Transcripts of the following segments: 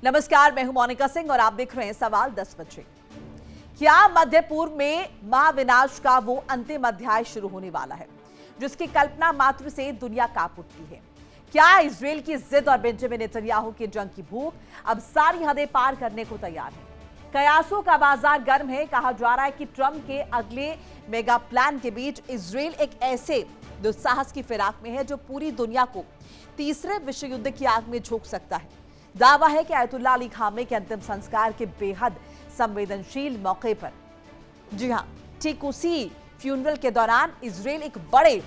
नमस्कार, मैं हूं मोनिका सिंह और आप देख रहे हैं सवाल 10 बजे। क्या मध्य पूर्व में महाविनाश का वो अंतिम अध्याय शुरू होने वाला है जिसकी कल्पना मात्र से दुनिया कांप उठती है? क्या इजराइल की जिद और बेंजामिन नेतन्याहू की जंग की भूख अब सारी हदें पार करने को तैयार है? कयासों का बाजार गर्म है। कहा जा रहा है कि ट्रंप के अगले मेगा प्लान के बीच इजराइल एक ऐसे दुस्साहस की फिराक में है जो पूरी दुनिया को तीसरे विश्व युद्ध की आग में झोंक सकता है। दावा है कि आयतुल्लाह अली खामेनी के अंतिम संस्कार के बेहद संवेदनशील मौके पर, जी हां, ठीक उसी फ्यूनरल के दौरान इजराइल एक बड़े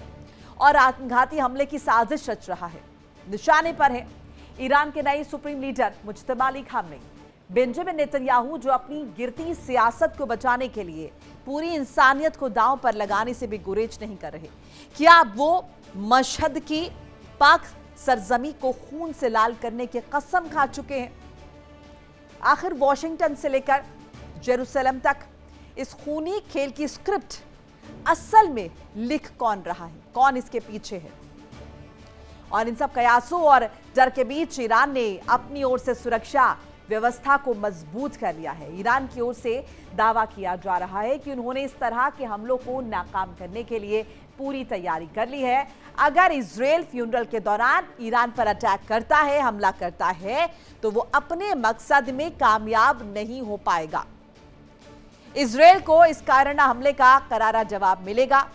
और आत्मघाती हमले की साजिश रच रहा है। निशाने पर है ईरान के नए supreme leader Mojtaba Ali Khamenei. Benjamin Netanyahu जो अपनी गिरती सियासत को बचाने के लिए पूरी इंसानियत को दांव पर लगाने से भी गुरेज नहीं कर रहे। क्या वो मशहद की पाक सरजमी को खून से लाल करने की कसम खा चुके हैं? आखिर वॉशिंगटन से लेकर जेरूसलम तक इस खूनी खेल की स्क्रिप्ट असल में लिख कौन रहा है, कौन इसके पीछे है? और इन सब कयासों और डर के बीच ईरान ने अपनी ओर से सुरक्षा व्यवस्था को मजबूत कर लिया है। ईरान की ओर से दावा किया जा रहा है कि उन्होंने इस तरह के हमलों को नाकाम करने के लिए पूरी तैयारी कर ली है। अगर इजराइल फ्यूनरल के दौरान ईरान पर अटैक करता है, हमला करता है, तो वो अपने मकसद में कामयाब नहीं हो पाएगा। इजराइल को इस कायराना हमले का करारा जवाब मिलेगा।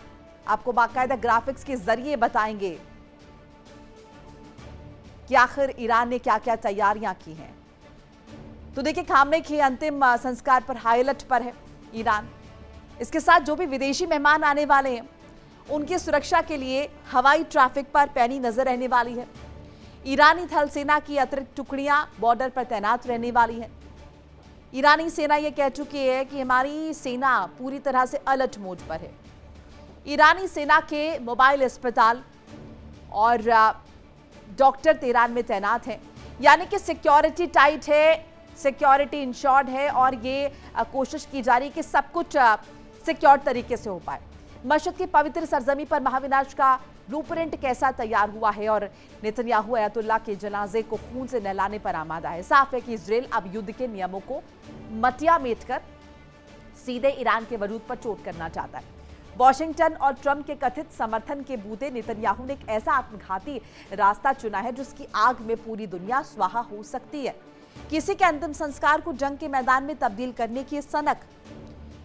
आपको बाकायदा ग्राफिक्स के जरिए बताएंगे कि आखिर ईरान ने क्या क्या तैयारियां की हैं। तो देखिए, खामेनी के अंतिम संस्कार पर हाई अलर्ट पर है ईरान। इसके साथ जो भी विदेशी मेहमान आने वाले हैं उनकी सुरक्षा के लिए हवाई ट्रैफिक पर पैनी नजर रहने वाली है। ईरानी थल सेना की अतिरिक्त टुकड़ियां बॉर्डर पर तैनात रहने वाली हैं। ईरानी सेना यह कह चुकी है कि हमारी सेना पूरी तरह से अलर्ट मोड पर है। ईरानी सेना के मोबाइल अस्पताल और डॉक्टर तेहरान में तैनात हैं, यानी कि सिक्योरिटी टाइट है, सिक्योरिटी इंश्योर्ड है और ये कोशिश की जा रही है कि सब कुछ सिक्योर तरीके से हो पाए। मशहद की पवित्र सरजमी पर महाविनाश का ब्लूप्रिंट कैसा तैयार हुआ है और नेतन्याहू आयतुल्लाह के जनाजे को खून से नहलाने पर आमादा है। साफ है कि इजराइल अब युद्ध के नियमों को मटिया मेट कर सीधे ईरान के वरूद पर चोट करना चाहता है। वॉशिंगटन और ट्रंप के कथित समर्थन के बूते नेतन्याहू ने एक ऐसा आत्मघाती रास्ता चुना है जिसकी आग में पूरी दुनिया स्वाहा हो सकती है। किसी के अंतिम संस्कार को जंग के मैदान में तब्दील करने की सनक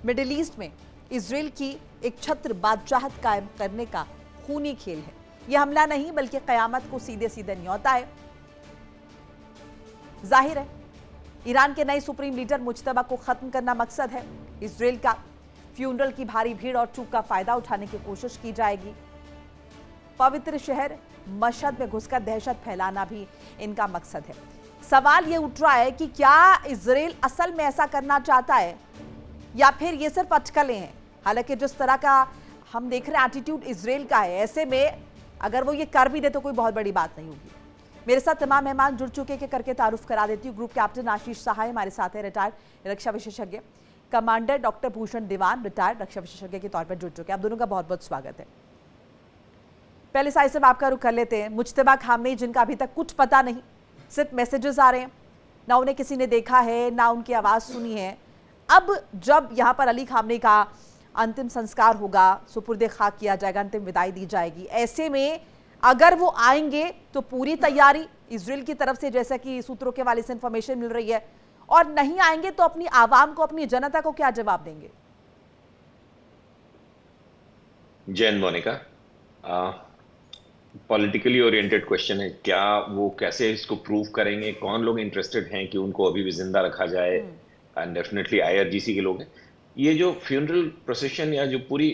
मिडिल ईस्ट में इजराइल की एक छत्र बादशाहत कायम करने का खूनी खेल है। यह हमला नहीं बल्कि कयामत को सीधे सीधे न्योता है। जाहिर है ईरान के नए सुप्रीम लीडर मुज्तबा को खत्म करना मकसद है इजराइल का। फ्यूनरल की भारी भीड़ और चूक का फायदा उठाने की कोशिश की जाएगी। पवित्र शहर मशहद में घुसकर दहशत फैलाना भी इनका मकसद है। सवाल यह उठ रहा है कि क्या इजराइल असल में ऐसा करना चाहता है या फिर ये सिर्फ अटकलें हैं। हालांकि जिस तरह का हम देख रहे हैं एटीट्यूड इजराइल का है, ऐसे में अगर वो ये कर भी दे तो कोई बहुत बड़ी बात नहीं होगी। मेरे साथ तमाम मेहमान जुड़ चुके हैं, करके तारुफ करा देती हूँ। ग्रुप कैप्टन आशीष सहाय हमारे साथ है, रिटायर्ड रक्षा विशेषज्ञ। कमांडर डॉक्टर भूषण दीवान, रिटायर्ड रक्षा विशेषज्ञ के तौर पर जुड़ चुके हैं। आप दोनों का बहुत बहुत स्वागत है। पहले साइड से आपका रुख कर लेते हैं। मुज्तबा खामेनी, जिनका अभी तक कुछ पता नहीं, सिर्फ मैसेजेस आ रहे हैं, ना उन्हें किसी ने देखा है ना उनकी आवाज सुनी है। अब जब यहाँ पर अली खामेनी का अंतिम संस्कार होगा, सुपुर्दे खाक किया जाएगा, अंतिम विदाई दी जाएगी, ऐसे में अगर वो आएंगे तो पूरी तैयारी इजराइल की तरफ से, जैसा कि सूत्रों के वाले से इंफॉर्मेशन मिल रही है, और नहीं आएंगे तो अपनी आवाम को, अपनी जनता को क्या जवाब देंगे? Jain Monica, politically oriented question है। क्या वो कैसे इसको प्रूव करेंगे? कौन लोग इंटरेस्टेड हैं कि उनको अभी भी जिंदा रखा जाए? एंड डेफिनेटली आईआरजीसी के लोग हैं। ये जो फ्यूनरल प्रोसेशन या जो पूरी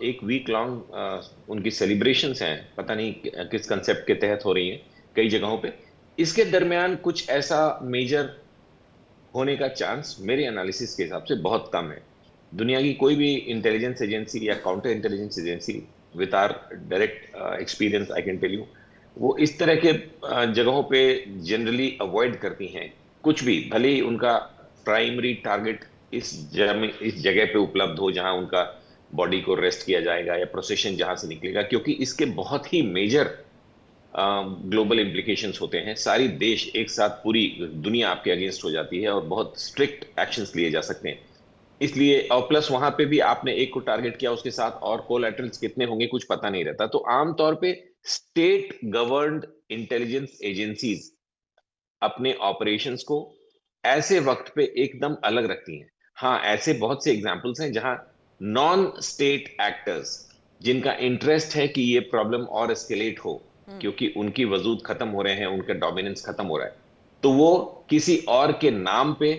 एक वीक लॉन्ग उनकी सेलिब्रेशंस हैं, पता नहीं किस कंसेप्ट के तहत हो रही हैं कई जगहों पे, इसके दरमियान कुछ ऐसा मेजर होने का चांस मेरे एनालिसिस के हिसाब से बहुत कम है। दुनिया की कोई भी इंटेलिजेंस एजेंसी या counter intelligence agency with our direct experience I can tell you, वो इस तरह के जगहों पे जनरली अवॉइड करती हैं कुछ भी, भले ही उनका प्राइमरी टारगेट इस जगह पे उपलब्ध हो जहां उनका बॉडी को रेस्ट किया जाएगा या प्रोसेशन जहां से निकलेगा, क्योंकि इसके बहुत ही मेजर ग्लोबल इम्प्लीकेशंस होते हैं, सारी देश एक साथ, पूरी दुनिया आपके अगेंस्ट हो जाती है और बहुत स्ट्रिक्ट एक्शंस लिए जा सकते हैं। इसलिए, और प्लस वहां पे भी आपने एक को टारगेट किया, उसके साथ और कोलैटरल्स कितने होंगे कुछ पता नहीं रहता। तो आमतौर पे स्टेट गवर्नड इंटेलिजेंस एजेंसीज अपने ऑपरेशंस को ऐसे वक्त पे एकदम अलग रखती हैं। हाँ, ऐसे बहुत से एग्जांपल्स हैं जहां नॉन स्टेट एक्टर्स, जिनका इंटरेस्ट है कि ये प्रॉब्लम और एस्केलेट हो, क्योंकि उनकी वजूद खत्म हो रहे हैं, उनका डोमिनेंस खत्म हो रहा है, तो वो किसी और के नाम पे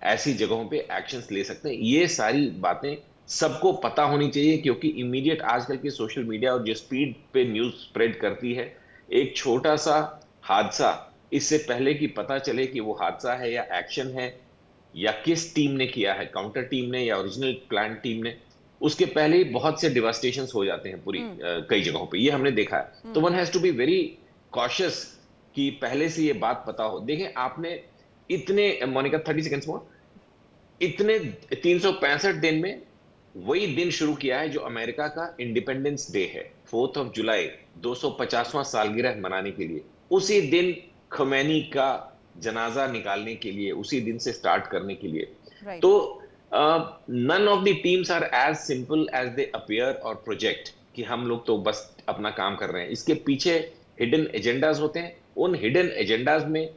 ऐसी जगहों पे एक्शंस ले सकते हैं। ये सारी बातें सबको पता होनी चाहिए, क्योंकि इमीडिएट आजकल की सोशल मीडिया और जो स्पीड पे न्यूज स्प्रेड करती है, एक छोटा सा हादसा, इससे पहले कि पता चले कि वो हादसा है या एक्शन है या किस टीम ने किया है, काउंटर टीम ने या ओरिजिनल प्लान टीम ने, उसके पहले ही बहुत से डिवास्टेशंस हो जाते हैं पूरी कई जगहों पे, ये हमने देखा है। तो one has to be very cautious कि पहले से ये बात पता हो। देखें आपने इतने, मोनिका 30 सेकंड्स मोर, इतने 365 दिन में वही दिन शुरू किया है जो अमेरिका का इंडिपेंडेंस डे है, 4 जुलाई, 250वां सालगिरह मनाने के लिए। उसी दिन खमैनी का जनाजा निकालने के लिए, उसी दिन से स्टार्ट करने के लिए। Right. तो none of the teams are as simple as they appear और प्रोजेक्ट, कि हम लोग तो बस अपना काम कर रहे हैं। इसके पीछे हिडन एजेंडाज होते हैं। उन हिडन एजेंडाज में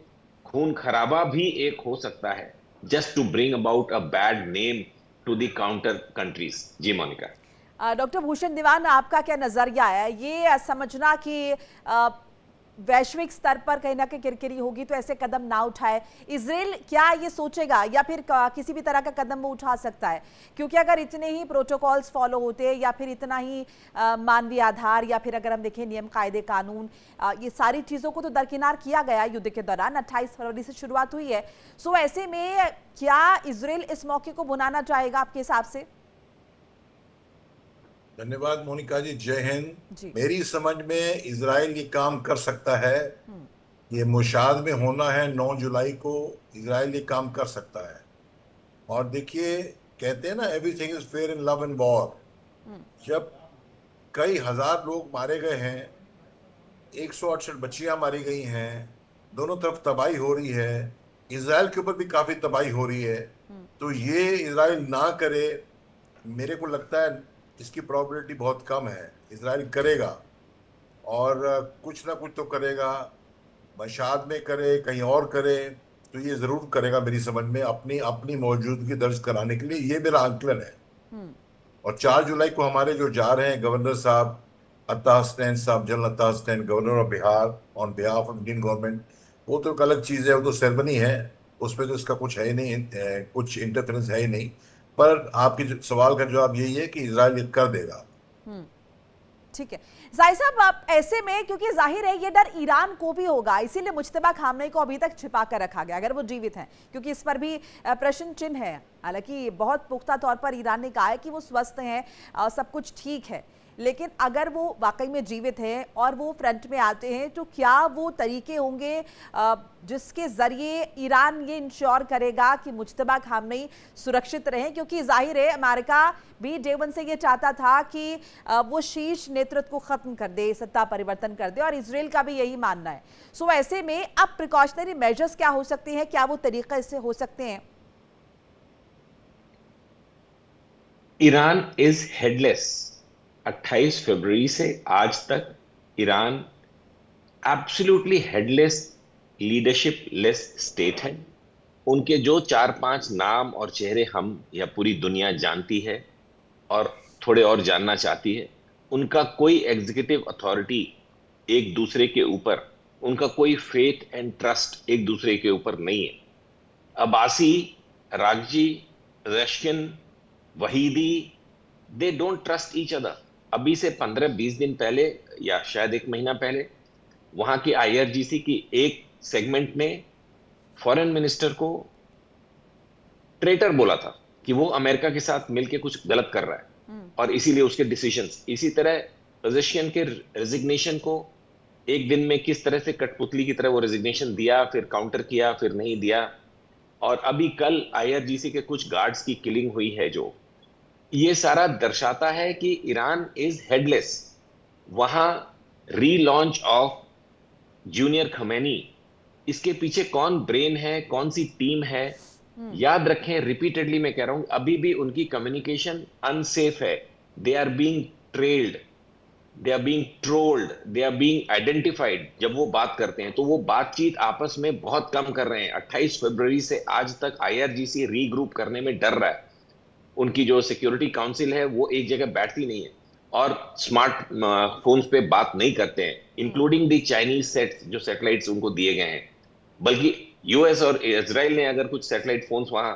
खून खराबा भी एक हो सकता है, just to bring about a bad name to the counter countries. जी मोनिका। डॉक्टर भूषण दीवान, आपका क्या नजरिया है? ये समझना कि वैश्विक स्तर पर कहीं ना कहीं किरकिरी होगी तो ऐसे कदम ना उठाए, इजराइल क्या ये सोचेगा या फिर किसी भी तरह का कदम वो उठा सकता है? क्योंकि अगर इतने ही प्रोटोकॉल्स फॉलो होते या फिर इतना ही मानवीय आधार, या फिर अगर हम देखें नियम कायदे कानून, ये सारी चीज़ों को तो दरकिनार किया गया युद्ध के दौरान। 28 फरवरी से शुरुआत हुई है। सो ऐसे में क्या इजराइल इस मौके को भुनाना चाहेगा आपके हिसाब से? धन्यवाद मोनिका जी, जय हिंद। मेरी समझ में इजराइल ये काम कर सकता है। ये मोशाद में होना है 9 जुलाई को, इजराइल ये काम कर सकता है। और देखिए, कहते हैं ना, everything is fair in love and war. जब कई हजार लोग मारे गए हैं, 168 बच्चियां मारी गई हैं, दोनों तरफ तबाही हो रही है, इजराइल के ऊपर भी काफी तबाही हो रही है, तो ये इजराइल ना करे, मेरे को लगता है इसकी प्रोबेबिलिटी बहुत कम है। इजराइल करेगा और कुछ ना कुछ तो करेगा, मशाद में करे, कहीं और करे, तो ये जरूर करेगा मेरी समझ में, अपनी अपनी मौजूदगी दर्ज कराने के लिए। ये मेरा आंकलन है। और 4 जुलाई को हमारे जो जा रहे हैं गवर्नर साहब, अत्ता हसनैन साहब, जनरल अत्ता Hasnain, governor of Bihar on behalf of Indian government, वो तो एक अलग चीज़ है, वो तो सेरेमनी है, उसमें तो इसका कुछ है ही नहीं, कुछ इंटरफेरेंस है ही नहीं। पर आपके सवाल का जवाब यही है कि इजराइल ये कर देगा। ठीक है जाहिर साहब, आप ऐसे में, क्योंकि जाहिर है ये डर ईरान को भी होगा, इसीलिए मुज्तबा खामनेई को अभी तक छिपा कर रखा गया, अगर वो जीवित हैं, क्योंकि इस पर भी प्रश्न चिन्ह है। हालांकि बहुत पुख्ता तौर पर ईरान ने कहा है कि वो स्वस्थ हैं, सब कुछ ठीक है, लेकिन अगर वो वाकई में जीवित हैं और वो फ्रंट में आते हैं, तो क्या वो तरीके होंगे जिसके जरिए ईरान ये इंश्योर करेगा कि मुज्तबा खामनेई सुरक्षित रहें? क्योंकि जाहिर है अमेरिका भी डे वन से ये चाहता था कि वो शीर्ष नेतृत्व को खत्म कर दे, सत्ता परिवर्तन कर दे, और इजराइल का भी यही मानना है। सो ऐसे में अब प्रिकॉशनरी मेजर्स क्या हो सकते हैं, क्या वो तरीका इससे हो सकते हैं? Iran is headless. 28 फरवरी से आज तक Iran absolutely headless, leadership less state है। उनके जो 4-5 नाम और चेहरे हम या पूरी दुनिया जानती है और थोड़े और जानना चाहती है, उनका कोई एग्जीक्यूटिव अथॉरिटी एक दूसरे के ऊपर, उनका कोई फेथ एंड ट्रस्ट एक दूसरे के ऊपर नहीं है। अब्बासी, रागजी, रश्किन, Vahidi, they don't trust each other. अभी से 15-20 दिन पहले या शायद एक महीना पहले वहां की IRGC की एक सेगमेंट ने फॉरेन मिनिस्टर को ट्रेटर बोला था कि वो अमेरिका के साथ मिलकर कुछ गलत कर रहा है और इसीलिए उसके डिसीजंस। इसी तरह पोजीशन के रेजिग्नेशन को एक दिन में किस तरह से कठपुतली की तरह वो रेजिग्नेशन दिया, फिर काउंटर किया, फिर नहीं दिया। और अभी कल IRGC के कुछ गार्ड्स की किलिंग हुई है, जो ये सारा दर्शाता है कि ईरान इज हेडलेस। वहां रीलॉन्च ऑफ जूनियर खमैनी, इसके पीछे कौन ब्रेन है, कौन सी टीम है? याद रखें, रिपीटेडली मैं कह रहा हूं, अभी भी उनकी कम्युनिकेशन अनसेफ है। They are being trailed, they are being trolled, they are being identified. जब वो बात करते हैं तो वो बातचीत आपस में बहुत कम कर रहे हैं। 28 फरवरी से आज तक आईआरजीसी रीग्रुप करने में डर रहा है। उनकी जो सिक्योरिटी काउंसिल है वो एक जगह बैठती नहीं है और स्मार्ट फोन्स पे बात नहीं करते हैं, इंक्लूडिंग द चाइनीज सेट्स, जो सैटेलाइट्स उनको दिए गए हैं। बल्कि यूएस और इजराइल ने अगर कुछ सैटेलाइट फोन्स वहां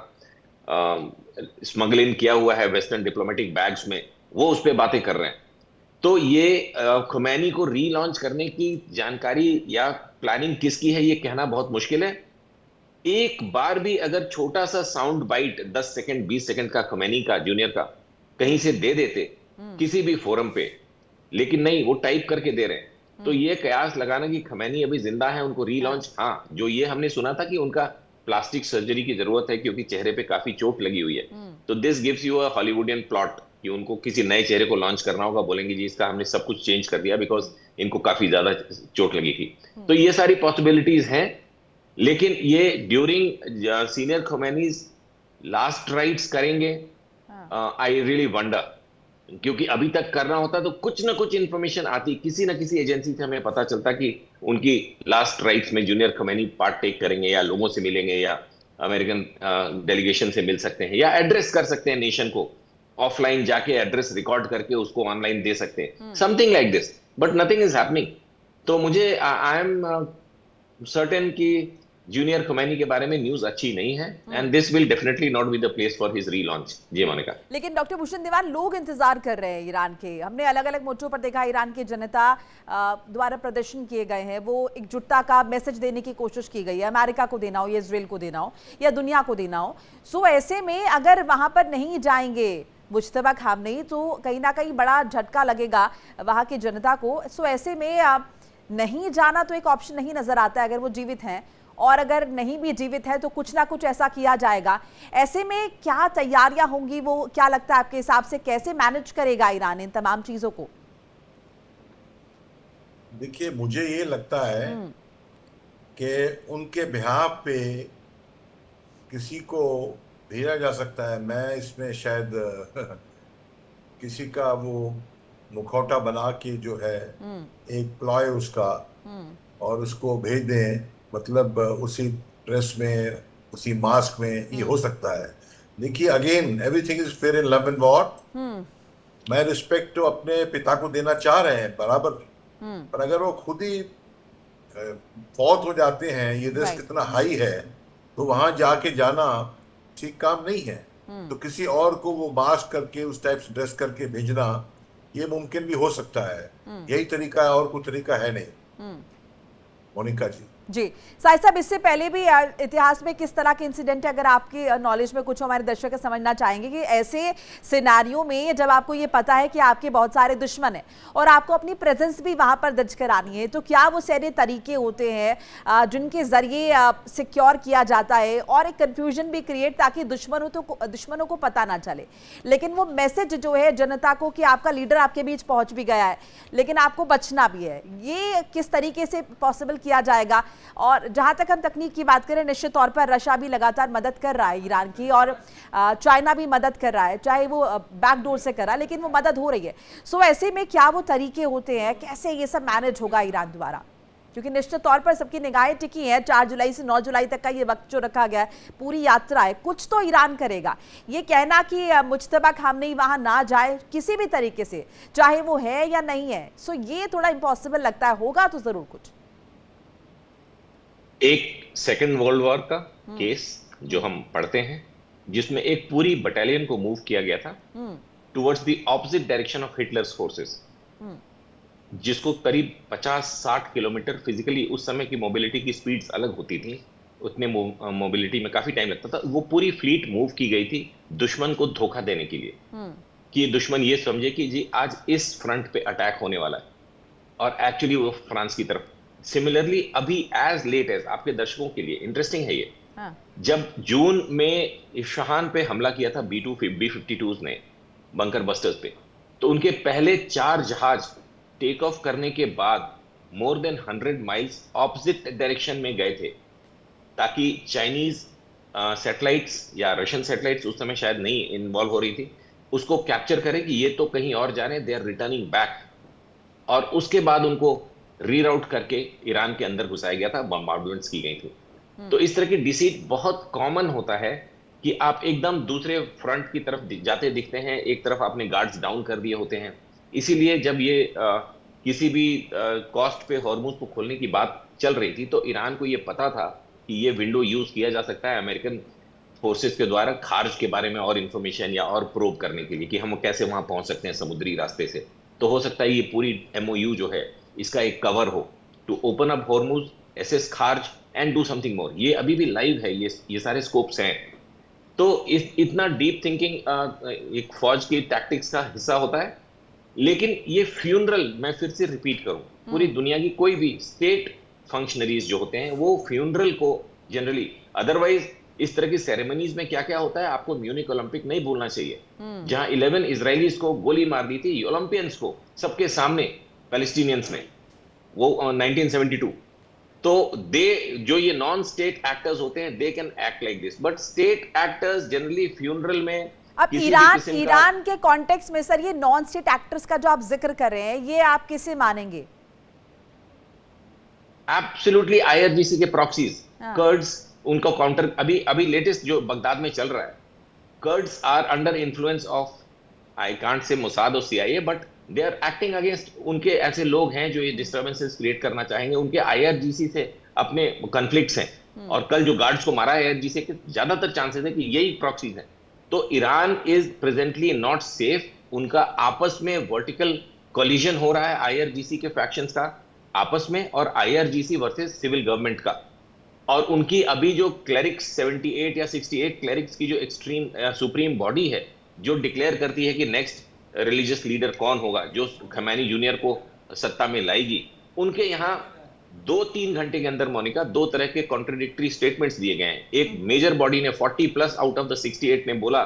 स्मगलिंग किया हुआ है वेस्टर्न डिप्लोमेटिक बैग्स में, वो उस पर बातें कर रहे हैं। तो ये खुमैनी को रीलॉन्च करने की जानकारी या प्लानिंग किसकी है, ये कहना बहुत मुश्किल है। एक बार भी अगर छोटा सा साउंड बाइट 10 सेकंड 20 सेकंड का खुमैनी का, जूनियर का, कहीं से दे देते किसी भी फोरम पे, लेकिन नहीं, वो टाइप करके दे रहे हैं। तो ये कयास लगाना कि खुमैनी अभी जिंदा है, उनको रीलॉन्च, हाँ, जो ये हमने सुना था कि उनका प्लास्टिक सर्जरी की जरूरत है क्योंकि चेहरे पे काफी चोट लगी हुई है, तो this gives you a Hollywoodian plot कि उनको किसी नए चेहरे को लॉन्च करना होगा। बोलेंगे जी इसका हमने सब कुछ चेंज कर दिया बिकॉज इनको काफी ज्यादा चोट लगी थी। तो ये सारी पॉसिबिलिटीज हैं, लेकिन ये ड्यूरिंग सीनियर खुमैनीज लास्ट राइट्स करेंगे, आई रियली वंडर। क्योंकि अभी तक करना होता तो कुछ ना कुछ इंफॉर्मेशन आती, किसी ना किसी एजेंसी से हमें पता चलता कि उनकी लास्ट राइट्स में जूनियर खुमैनी पार्ट टेक करेंगे, या लोगों से मिलेंगे, या अमेरिकन डेलीगेशन से मिल सकते हैं, या एड्रेस कर सकते हैं नेशन को, ऑफलाइन जाके एड्रेस रिकॉर्ड करके उसको ऑनलाइन दे सकते हैं, something like this, but nothing is happening. तो मुझे आई एम सर्टेन कि जूनियर खुमैनी के बारे में न्यूज अच्छी नहीं है, and this will definitely not be the place for his relaunch. जी मोनिका। लेकिन डॉक्टर भूषण दीवान, लोग इंतजार कर रहे हैं ईरान के। हमने अलग अलग मोर्चों पर देखा ईरान की जनता द्वारा प्रदर्शन किए गए हैं, वो एकजुटता का मैसेज देने की कोशिश की गई है, अमेरिका को देना हो या इजराइल को देना हो या दुनिया को देना हो। सो ऐसे में अगर वहां पर नहीं जाएंगे मुज्तबा खामनेई तो कहीं ना कहीं बड़ा झटका लगेगा वहां की जनता को। सो ऐसे में नहीं जाना तो एक ऑप्शन नहीं नजर आता है अगर वो जीवित हैं, और अगर नहीं भी जीवित है तो कुछ ना कुछ ऐसा किया जाएगा। ऐसे में क्या तैयारियां होंगी, वो क्या लगता है आपके हिसाब से, कैसे मैनेज करेगा ईरान इन तमाम चीजों को? देखिए, मुझे ये लगता है कि उनके बिहाफ पे किसी को भेजा जा सकता है। मैं इसमें शायद किसी का वो मुखौटा बना के जो है एक प्लॉय उसका, और उसको भेज दें, मतलब उसी ड्रेस में, उसी मास्क में, ये हो सकता है। देखिए, again everything is fair in love and war. मैं रिस्पेक्ट तो अपने पिता को देना चाह रहे हैं बराबर, पर अगर वो खुद ही फौत हो जाते हैं, ये रिस्क इतना हाई है, तो वहां जाके जाना ठीक काम नहीं है। तो किसी और को वो मास्क करके, उस टाइप से ड्रेस करके भेजना, ये मुमकिन भी हो सकता है। यही तरीका है, और कोई तरीका है नहीं। मोनिका जी। साहिब साहब, इससे पहले भी इतिहास में किस तरह के इंसिडेंट है, अगर आपकी नॉलेज में कुछ हमारे दर्शक समझना चाहेंगे कि ऐसे सिनारियों में जब आपको ये पता है कि आपके बहुत सारे दुश्मन हैं और आपको अपनी प्रेजेंस भी वहां पर दर्ज करानी है, तो क्या वो सारे तरीके होते हैं जिनके जरिए सिक्योर किया जाता है और एक कंफ्यूजन भी क्रिएट, ताकि दुश्मनों को पता ना चले, लेकिन वो मैसेज जो है जनता को कि आपका लीडर आपके बीच पहुंच भी गया है लेकिन आपको बचना भी है, ये किस तरीके से पॉसिबल किया जाएगा? और जहां तक हम तकनीक की बात करें, निश्चित तौर पर रशिया भी लगातार मदद कर रहा है ईरान की, और चाइना भी मदद कर रहा है, चाहे वो बैकडोर से कर रहा है, लेकिन वो मदद हो रही है। सो ऐसे में क्या वो तरीके होते हैं, कैसे ये सब मैनेज होगा ईरान द्वारा? क्योंकि निश्चित तौर पर सबकी निगाहें टिकी हैं, 4 जुलाई से 9 जुलाई तक का ये वक्त जो रखा गया है, पूरी यात्रा है, कुछ तो ईरान करेगा। ये कहना कि मुज्तबा खामनेई वहां ना जाए किसी भी तरीके से, चाहे वो है या नहीं है, सो ये थोड़ा इम्पॉसिबल लगता है। होगा तो जरूर कुछ। एक सेकेंड वर्ल्ड वॉर का केस जो हम पढ़ते हैं, जिसमें एक पूरी बटालियन को मूव किया गया था towards the opposite direction of Hitler's forces, जिसको करीब 50-60 किलोमीटर फिजिकली, उस समय की मोबिलिटी की स्पीड्स अलग होती थी, उतने मोबिलिटी में काफी टाइम लगता था। वो पूरी फ्लीट मूव की गई थी दुश्मन को धोखा देने के लिए, कि दुश्मन ये समझे कि जी आज इस फ्रंट पे अटैक होने वाला है, और एक्चुअली वो फ्रांस की तरफ। सिमिलरली अभी एज लेट एज, आपके दर्शकों के लिए इंटरेस्टिंग है ये, जब जून में इस्फहान पे हमला किया था B-52s ने बंकर बस्टर्स पे, तो उनके पहले 4 जहाज टेक ऑफ करने के बाद more than 100 miles opposite direction में गए थे, ताकि चाइनीज सैटेलाइट्स या रशियन सैटेलाइट्स उस समय शायद नहीं इन्वॉल्व हो रही थी, उसको कैप्चर करें कि ये तो कहीं और जा रहे हैं, दे आर रिटर्निंग बैक। और उसके बाद उनको रीराउट करके ईरान के अंदर घुसाया गया था, बम्बार्डमेंट्स की गई थी। तो इस तरह की डिसीट बहुत कॉमन होता है कि आप एकदम दूसरे फ्रंट की तरफ जाते दिखते हैं, एक तरफ आपने गार्ड्स डाउन कर दिए होते हैं। इसीलिए जब ये किसी भी कॉस्ट पे हॉर्मुज को खोलने की बात चल रही थी, तो ईरान को ये पता था कि ये विंडो यूज किया जा सकता है अमेरिकन फोर्सेस के द्वारा खार्ज के बारे में और इंफॉर्मेशन या और प्रोब करने के लिए कि हम कैसे वहां पहुंच सकते हैं समुद्री रास्ते से। तो हो सकता है ये पूरी एमओयू जो है इसका एक कवर हो टू ओपन अप हॉर्मुज, एसएस Kharg and do something more. ये अभी भी लाइव है, ये सारे स्कोप्स हैं। तो इतना डीप थिंकिंग एक फौज की टैक्टिक्स का हिस्सा होता है। लेकिन ये फ्यूनरल, मैं फिर से रिपीट करूं, पूरी दुनिया की कोई भी स्टेट फंक्शनरीज जो होते हैं वो फ्यूनरल को जनरली, अदरवाइज इस तरह की सेरेमनीज में क्या क्या होता है आपको म्यूनिक ओलंपिक नहीं भूलना चाहिए, जहां 11 इजरायलीज को गोली मार दी थी, ओलंपियंस को सबके सामने पैलेस्टीनियंस ने, वो 1972। तो जो ये नॉन स्टेट एक्टर्स होते हैं they can act like this, but state actors generally funeral में अब ईरान के कॉन्टेक्स्ट में सर, ये नॉन स्टेट एक्टर्स का जो आप जिक्र कर रहे हैं, ये आप किसे मानेंगे? एब्सोल्युटली आईआरजीसी के प्रॉक्सीज, कर्ड्स, उनका काउंटर अभी लेटेस्ट जो बगदाद में चल रहा है, Kurds are under influence of, I can't say Mossad or CIA, but they are acting against, उनके ऐसे लोग हैं जो ये डिस्टर्बेंसेस क्रिएट करना चाहेंगे, उनके आईआरजीसी से अपने कॉन्फ्लिक्ट्स हैं। और कल जो गार्ड्स को मारा है आईआरजीसी के, ज्यादातर चांसेस है कि यही प्रॉक्सीज हैं। तो Iran is presently not safe, उनका आपस में वर्टिकल कोलिजन हो रहा है आईआरजीसी के फैक्शंस का आपस में, और आईआरजीसी वर्सेस सिविल गवर्नमेंट का। और उनकी अभी जो क्लेरिक्स 78 या 68 क्लेरिक्स की जो एक्सट्रीम सुप्रीम बॉडी है, जो डिक्लेयर करती है कि नेक्स्ट रिलीजियस लीडर कौन होगा जो खमैनी जूनियर को सत्ता में लाएगी, उनके यहाँ 2-3 घंटे के अंदर मोनिका 2 तरह के कॉन्ट्रडिक्टरी स्टेटमेंट्स दिए गए हैं। एक मेजर बॉडी ने 40+ आउट ऑफ द 68 ने बोला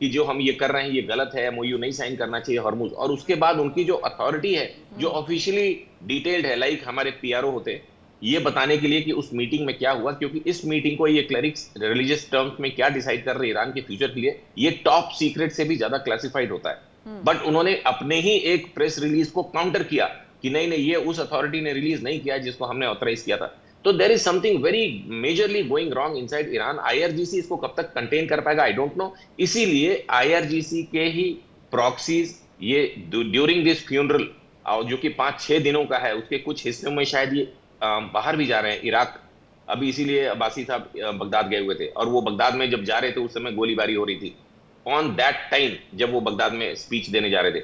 कि जो हम ये कर रहे हैं ये गलत है, एमओयू नहीं साइन करना चाहिए हॉर्मुज। और उसके बाद उनकी जो अथॉरिटी है जो ऑफिशियली डिटेल्ड है, लाइक हमारे पीआरओ होते हैं, ये बताने के लिए कि उस मीटिंग में क्या हुआ, क्योंकि इस मीटिंग को ये क्लेरिक्स रिलीजियस टर्म्स में क्या डिसाइड कर रहे हैं ईरान के फ्यूचर के लिए, ये टॉप सीक्रेट से भी ज्यादा क्लासिफाइड होता है। बट उन्होंने अपने ही एक प्रेस रिलीज को काउंटर किया कि नहीं ये उस अथॉरिटी ने रिलीज नहीं किया जिसको हमने ऑथराइज किया था। तो there is something very majorly going wrong inside Iran. IRGC इसको कब तक कंटेन कर पाएगा आई डोंट नो। इसीलिए आईआरजीसी के ही प्रॉक्सीज ये ड्यूरिंग दिस फ्यूनरल, जो कि 5-6 दिनों का है, उसके कुछ हिस्सों में शायद ये बाहर भी जा रहे हैं इराक। अभी इसीलिए अब्बासी साहब बगदाद गए हुए थे, और वो बगदाद में जब जा रहे थे उस समय गोलीबारी हो रही थी ऑन दैट टाइम, जब वो बगदाद में स्पीच देने जा रहे थे।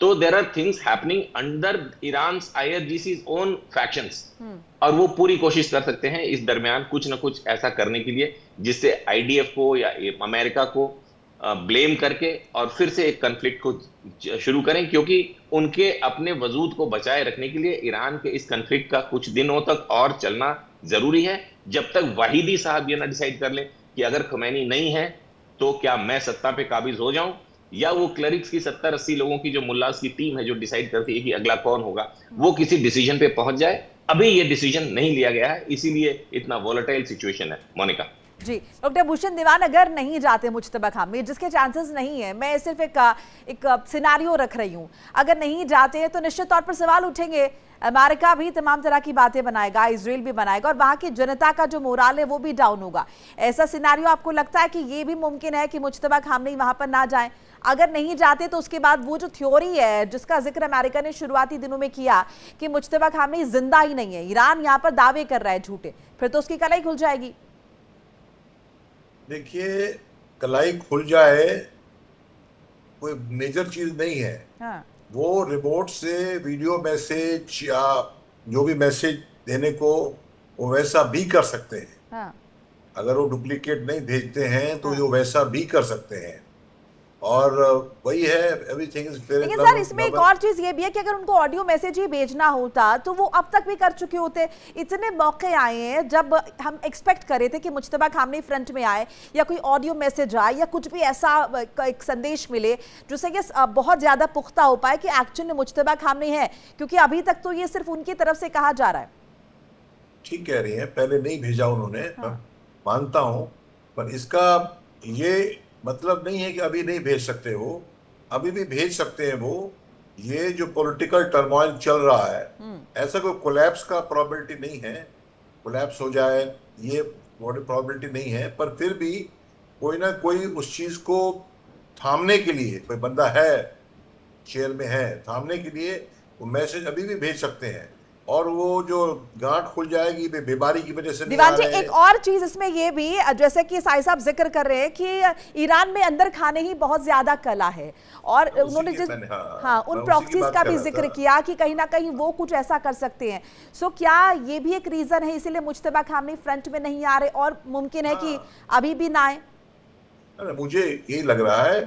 तो there are things happening under Iran's IRGC's own factions, और वो पूरी कोशिश कर सकते हैं इस दरमियान कुछ ना कुछ ऐसा करने के लिए जिससे आईडीएफ को या अमेरिका को ब्लेम करके और फिर से एक कन्फ्लिक्ट को शुरू करें, क्योंकि उनके अपने वजूद को बचाए रखने के लिए ईरान के इस कन्फ्लिक्ट का कुछ दिनों तक और चलना जरूरी है, जब तक वाहिदी साहब ये ना डिसाइड कर लें कि अगर खमैनी नहीं है तो क्या मैं सत्ता पे काबिज हो जाऊं, या वो क्लरिक्स की 70-80 लोगों की जो मुल्लास की टीम है जो डिसाइड करती है कि अगला कौन होगा, वो किसी डिसीजन पे पहुंच जाए। अभी ये डिसीजन नहीं लिया गया है, इसीलिए इतना वोलेटाइल सिचुएशन है। मोनिका जी, डॉक्टर भूषण दीवान, अगर नहीं जाते मुज्तबा खामी, जिसके चांसेस नहीं है, मैं सिर्फ एक सिनारियो रख रही हूँ, अगर नहीं जाते हैं तो निश्चित तौर पर सवाल उठेंगे। अमेरिका भी तमाम तरह की बातें बनाएगा, इजराइल भी बनाएगा, और वहाँ की जनता का जो मोराल है वो भी डाउन होगा। ऐसा सिनारियो आपको लगता है कि ये भी मुमकिन है कि मुज्तबा खामनेई वहाँ पर ना जाएं? अगर नहीं जाते तो उसके बाद वो जो थ्योरी है जिसका जिक्र अमेरिका ने शुरुआती दिनों में किया कि मुज्तबा खामनेई जिंदा ही नहीं है, ईरान यहाँ पर दावे कर रहा है झूठे, फिर तो उसकी कलाई खुल जाएगी। देखिए, कलाई खुल जाए कोई मेजर चीज नहीं है। हाँ। वो रिमोट से वीडियो मैसेज या जो भी मैसेज देने को वो वैसा भी कर सकते हैं। हाँ। अगर वो डुप्लीकेट नहीं भेजते हैं तो वो वैसा भी कर सकते हैं। और वही है, एवरीथिंग इज फेयर इन लेकिन लव सर इसमें एक लव। और चीज ये भी है कि अगर उनको ऑडियो मैसेज ही भेजना होता तो वो अब तक भी कर चुके होते। इतने मौके आए हैं जब हम एक्सपेक्ट कर रहे थे कि मुज्तबा खामनेई फ्रंट में आए या कोई ऑडियो मैसेज आए या कुछ भी ऐसा एक संदेश मिले जिससे कि बहुत ज्यादा पुख्ता हो पाए कि एक्चुअल में मुज्तबा खामनेई है, क्योंकि अभी तक तो ये सिर्फ उनकी तरफ से कहा जा रहा है। ठीक कह रही हैं, पहले नहीं भेजा उन्होंने, मैं हाँ। मानता हूं, पर इसका ये मतलब नहीं है कि अभी नहीं भेज सकते वो, अभी भी भेज सकते हैं वो। ये जो पॉलिटिकल टर्मोइल चल रहा है, ऐसा कोई कोलैप्स का प्रोबेबिलिटी नहीं है, कोलैप्स हो जाए ये प्रोबेबिलिटी नहीं है, पर फिर भी कोई ना कोई उस चीज को थामने के लिए कोई बंदा है, चेयर में है, थामने के लिए वो मैसेज अभी भी भेज सकते हैं। और वो जो गांठ खुल जाएगी बीमारी की वजह से नहीं आ दीवान जी रहे। एक और चीज इसमें ये भी, जैसे कि साई साहब जिक्र कर रहे हैं कि ईरान में अंदर खाने ही बहुत ज्यादा कला है और उन्होंने जिस हाँ उन मैं उसी की प्रॉक्सीज बात का कर भी रहा जिक्र था। किया कि कहीं ना कहीं वो कुछ ऐसा कर सकते हैं। सो क्या ये भी एक रीजन है इसीलिए मुज्तबा खामनेई फ्रंट में नहीं आ रहे और मुमकिन है कि हाँ, अभी भी ना आए? अरे मुझे यही लग रहा है,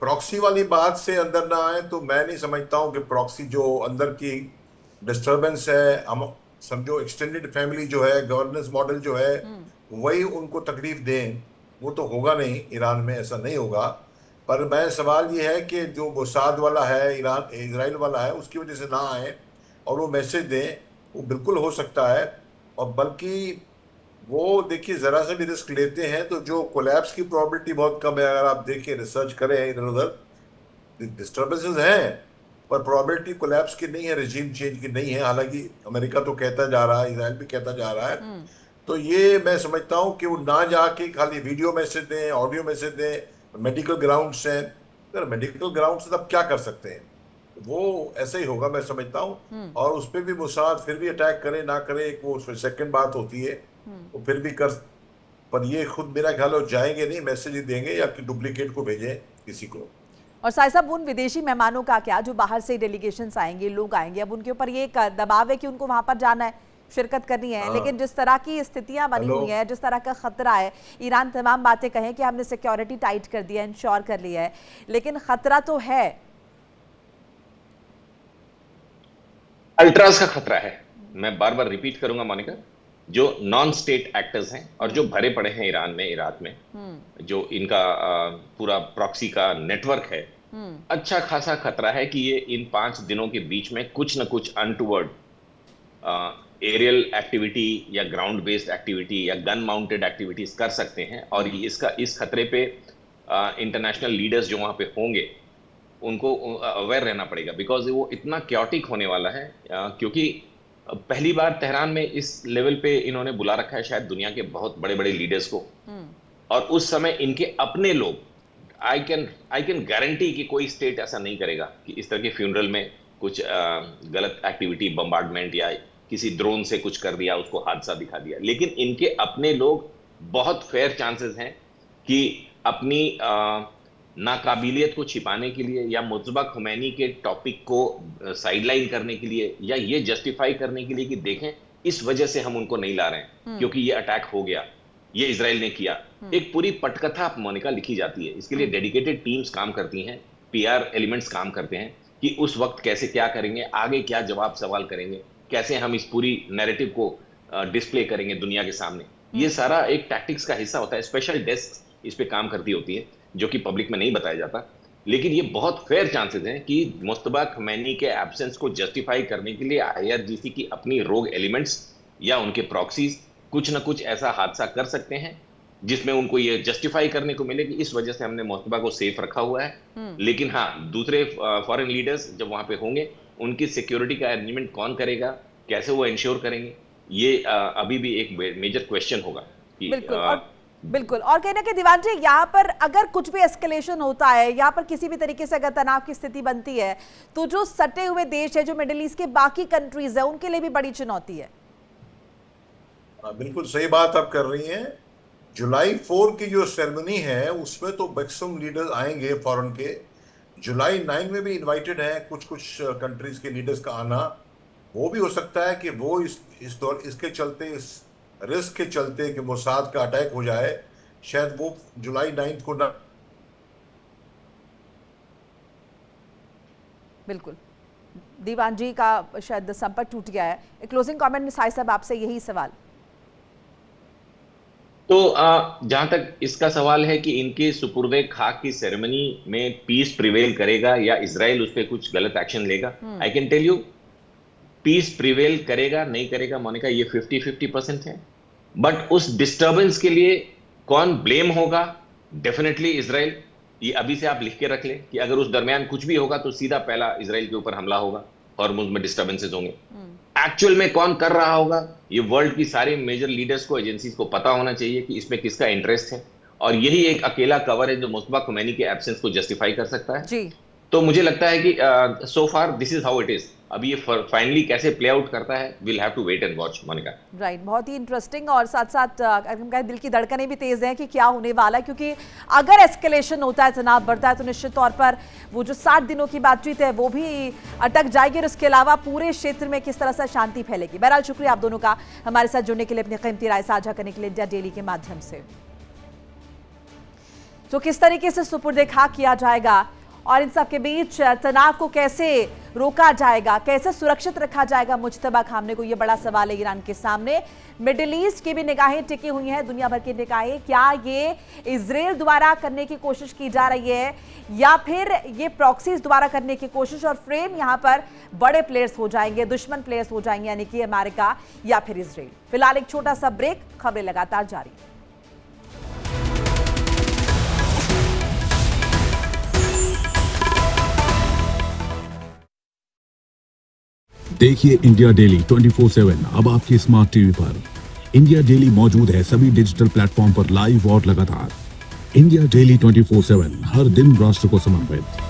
प्रॉक्सी वाली बात से अंदर ना आए तो मैं नहीं समझता हूँ कि प्रॉक्सी जो अंदर की डिस्टरबेंस है, हम समझो एक्सटेंडेड फैमिली जो है, गवर्नेंस मॉडल जो है, वही उनको तकलीफ दें, वो तो होगा नहीं, ईरान में ऐसा नहीं होगा। पर मैं सवाल ये है कि जो मोसाद वाला है, ईरान इजराइल वाला है, उसकी वजह से ना आए और वो मैसेज दें, वो बिल्कुल हो सकता है। और बल्कि वो देखिए जरा सा भी रिस्क लेते हैं तो जो कोलैप्स की प्रोबेबिलिटी बहुत कम है, अगर आप देखिए रिसर्च करें इधर उधर, डिस्टर्बेंसेस हैं पर प्रोबेबिलिटी कोलैप्स की नहीं है, रिजीम चेंज की नहीं है, हालांकि अमेरिका तो कहता जा रहा है, इसराइल भी कहता जा रहा है। तो ये मैं समझता हूं कि वो ना जाके खाली वीडियो मैसेज दें, ऑडियो मैसेज दें, मेडिकल ग्राउंड्स हैं, अगर मेडिकल ग्राउंड्स तब क्या कर सकते हैं, वो ऐसे ही होगा मैं समझता हूँ। और उस पर भी मुसाद फिर भी अटैक करे ना करे, एक वो सेकंड बात होती है, वो फिर भी कर, पर ये खुद मेरा ख्याल है जाएंगे नहीं, मैसेज ही देंगे या कि डुप्लीकेट को भेजें किसी को। और साई साहब उन विदेशी मेहमानों का क्या जो बाहर से डेलीगेशंस आएंगे, लोग आएंगे, अब उनके ऊपर ये एक दबाव है कि उनको वहां पर जाना है, शिरकत करनी है, लेकिन हाँ, जिस तरह की स्थितियां बनी हेलो, हुई हैं, जिस तरह का खतरा है, ईरान तमाम बातें कहें कि हमने सिक्योरिटी टाइट कर दिया है, इंश्योर कर लिया है, लेकिन खतरा तो है। अल्ट्रास का खतरा है। मैं बार बार रिपीट करूंगा मोनिका, जो नॉन स्टेट एक्टर्स हैं और जो भरे पड़े हैं ईरान में, इराक में, जो इनका पूरा प्रॉक्सी का नेटवर्क है, अच्छा खासा खतरा है कि ये इन 5 दिनों के बीच में कुछ न कुछ अनटूवर्ड एरियल एक्टिविटी या ग्राउंड बेस्ड एक्टिविटी या गन माउंटेड एक्टिविटीज कर सकते हैं। और इस खतरे पे इंटरनेशनल लीडर्स जो वहां पे होंगे उनको अवेयर रहना पड़ेगा, बिकॉज वो इतना क्योटिक होने वाला है। क्योंकि पहली बार तेहरान में इस लेवल पे इन्होंने बुला रखा है शायद दुनिया के बहुत बड़े बड़े लीडर्स को, और उस समय इनके अपने लोग, आई कैन गारंटी कि कोई स्टेट ऐसा नहीं करेगा कि इस तरह के फ्यूनरल में कुछ गलत एक्टिविटी, बम्बार्डमेंट या किसी ड्रोन से कुछ कर दिया, उसको हादसा दिखा दिया। लेकिन इनके अपने लोग, बहुत फेयर चांसेस हैं कि अपनी नाकाबिलियत को छिपाने के लिए या मुज्तबा खुमैनी के टॉपिक को साइडलाइन करने के लिए या ये जस्टिफाई करने के लिए कि देखें इस वजह से हम उनको नहीं ला रहे हैं क्योंकि ये अटैक हो गया, ये इजराइल ने किया। एक पूरी पटकथा मोनिका लिखी जाती है, इसके लिए डेडिकेटेड टीम्स काम करती हैं, पीआर एलिमेंट्स काम करते हैं कि उस वक्त कैसे क्या करेंगे, आगे क्या जवाब सवाल करेंगे, कैसे हम इस पूरी नैरेटिव को डिस्प्ले करेंगे दुनिया के सामने। ये सारा एक टैक्टिक्स का हिस्सा होता है। स्पेशल डेस्क इस पे काम करती होती है जो कि पब्लिक में नहीं बताया जाता। लेकिन ये बहुत फेयर चांसेस हैं कि मुज्तबा खुमैनी के एब्सेंस को जस्टिफाई करने के लिए आईआरजीसी की अपनी रोग एलिमेंट्स या उनके प्रॉक्सीज कुछ ना कुछ ऐसा हादसा कर सकते हैं जिसमें उनको ये जस्टिफाई करने को मिले कि इस वजह से हमने मुज्तबा को सेफ रखा हुआ है। लेकिन हाँ, दूसरे फॉरेन लीडर्स जब वहां पे होंगे, उनकी सिक्योरिटी का अरेंजमेंट कौन करेगा, कैसे वो इंश्योर करेंगे, ये अभी भी एक मेजर क्वेश्चन होगा कि बिल्कुल। और कहना कि दीवान जी, यहाँ पर अगर कुछ भी एस्केलेशन होता है, यहाँ पर किसी भी तरीके से अगर तनाव की स्थिति बनती है, तो जो सटे हुए देश है, जो मिडिल ईस्ट के बाकी कंट्रीज है, उनके लिए भी बड़ी चुनौती है। बिल्कुल सही बात आप कर रही हैं। जुलाई 4 की जो सेरेमनी है उसमें तो मैक्सिमम लीडर्स आएंगे फॉरेन के। जुलाई 9 में भी इनवाइटेड हैं कुछ कुछ कंट्रीज के लीडर्स का आना। वो भी हो सकता है कि वो इस दौर इसके चलते, इस रिस्क के चलते कि मोसाद का अटैक हो जाए, शायद वो जुलाई 9 को ना बिल्कुल। दीवान जी का शायद संपर्क टूट गया है। क्लोजिंग कमेंट में साई साहब आपसे यही सवाल। तो जहां तक इसका सवाल है कि इनके सुपुर्दे खाक की सेरेमनी में पीस प्रिवेल करेगा या इजराइल उस पर कुछ गलत एक्शन लेगा, I can tell you peace prevail करेगा नहीं करेगा मोनिका, ये 50-50% है। बट उस डिस्टर्बेंस के लिए कौन ब्लेम होगा? Definitely Israel. ये अभी से आप लिख के रख ले कि अगर उस दरमियान कुछ भी होगा तो सीधा पहला इजराइल के ऊपर हमला होगा, हॉर्मुज में डिस्टर्बेंसेस होंगे। एक्चुअल में कौन कर रहा होगा, ये वर्ल्ड की सारे मेजर लीडर्स को, एजेंसीज को पता होना चाहिए कि इसमें किसका इंटरेस्ट है, और यही एक अकेला कवर है जो मुस्तफा खुमैनी के एब्सेंस को जस्टिफाई कर सकता है जी। तो मुझे लगता है कि so far this is how it is. अभी ये फाइनली कैसे प्ले आउट करता है, will have to wait and watch Monica. Right, बहुत ही इंटरेस्टिंग, और साथ साथ हम कहें दिल की धड़कनें भी तेज हैं कि क्या होने वाला है, क्योंकि अगर एस्केलेशन होता है, तनाव बढ़ता है, तो निश्चित तौर पर वो जो 60 दिनों की बातचीत है वो भी अटक जाएगी, और इसके अलावा पूरे क्षेत्र में किस तरह से शांति फैलेगी। बहरहाल शुक्रिया आप दोनों का हमारे साथ जुड़ने के लिए, अपनी कीमती राय साझा करने के लिए इंडिया डेली के माध्यम से। तो किस तरीके से सुपुर्दे खाक किया जाएगा और इन सब के बीच तनाव को कैसे रोका जाएगा, कैसे सुरक्षित रखा जाएगा मुज्तबा खामने को, ये बड़ा सवाल है ईरान के सामने। मिडिल ईस्ट की भी निगाहें टिकी हुई हैं, दुनिया भर की निगाहें। क्या ये इजराइल द्वारा करने की कोशिश की जा रही है या फिर ये प्रॉक्सीज द्वारा करने की कोशिश, और फ्रेम यहाँ पर बड़े प्लेयर्स हो जाएंगे, दुश्मन प्लेयर्स हो जाएंगे, यानी कि अमेरिका या फिर इजराइल। फिलहाल एक छोटा सा ब्रेक, खबरें लगातार जारी। देखिए इंडिया डेली 24/7 अब आपके स्मार्ट टीवी पर। इंडिया डेली मौजूद है सभी डिजिटल प्लेटफॉर्म पर लाइव और लगातार। इंडिया डेली 24/7 हर दिन राष्ट्र को समर्पित।